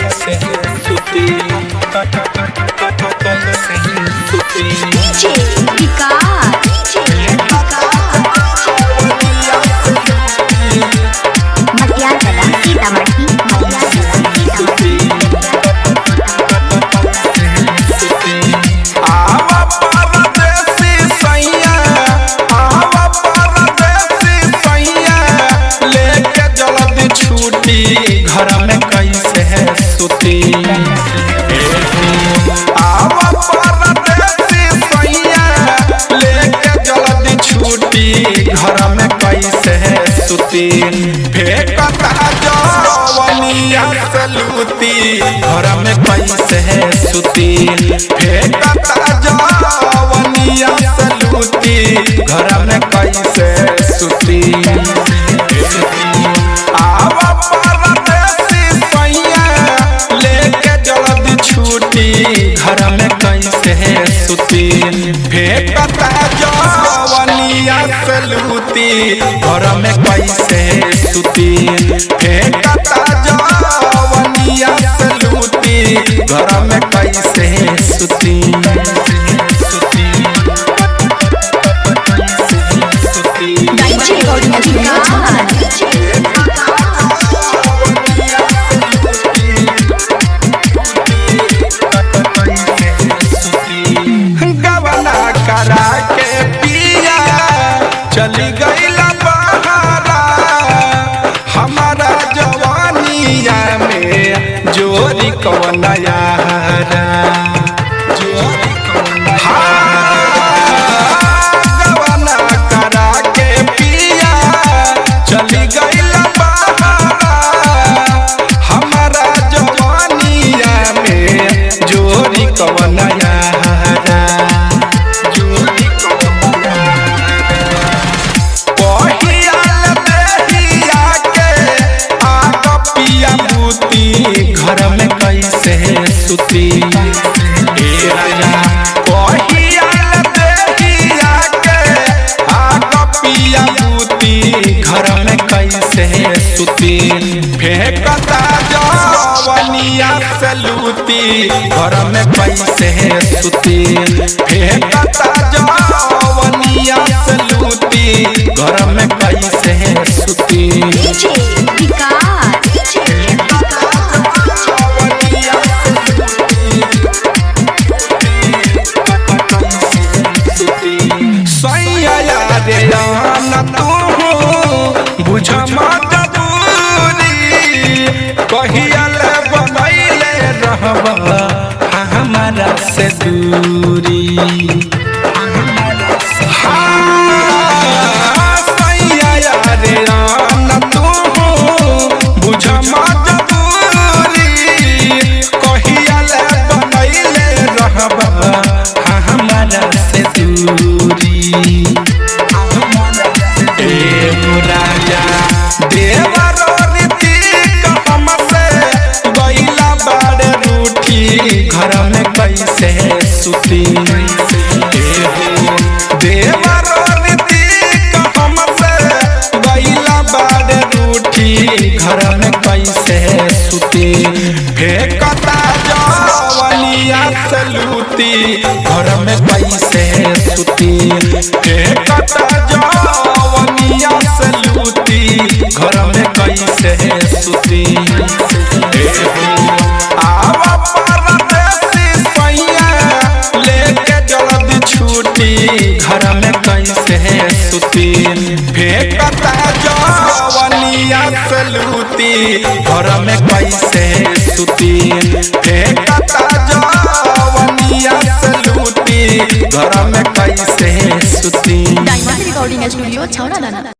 कैसे सुती कैसे सुती डीजे विकास मटियाला सीतामढ़ी घर में कैसे है सुती आवा परदेसी सैया लेके जल्दी छुट्टी घर में कैसे है सुती फेंकता जवनिया से लूटी घर में कैसे है सुती फेंकता जवनिया से लूटी घर में कैसे सुती आवा घर में कैसे है सुती फेंकता जवनिया से लूटी घर में कैसे है सुती फेंकता जवनिया से लूटी घर में कैसे है सुती चली गई बहारा हमारा जवानिया में जोरी कौन यारा गवाना करा के पिया चली गई बहारा हमारा जवानिया में जोरी कौन यारा घर में कैसे है सुती घर में कैसे है सुती फेंकता जवनिया से लूटी घर में कैसे है सुती फेंकता जवनिया से लूटी घर में कैसे है सुती बुझ मजबूरी कहियल बनैले रहबा हमारा से दूरी बुझ मजबूरी कहियल बनैले रहबा हमारा से दूरी घर में कैसे है सुती देवरो रीतिक हमसे गईला बाड़े रूठी घर में कैसे है सुती फेंकता जवनिया से लूटी घर में कैसे है सुती फेंकता जवनिया से लूटी घर में कैसे है सुती घर में कैसे है सुती फेंकता जवनिया से लूटी घर में कैसे है सुती फेंकता जवनिया से लूटी घर में कैसे है सुती डायमंड रिकॉर्डिंग स्टूडियो छौड़ा।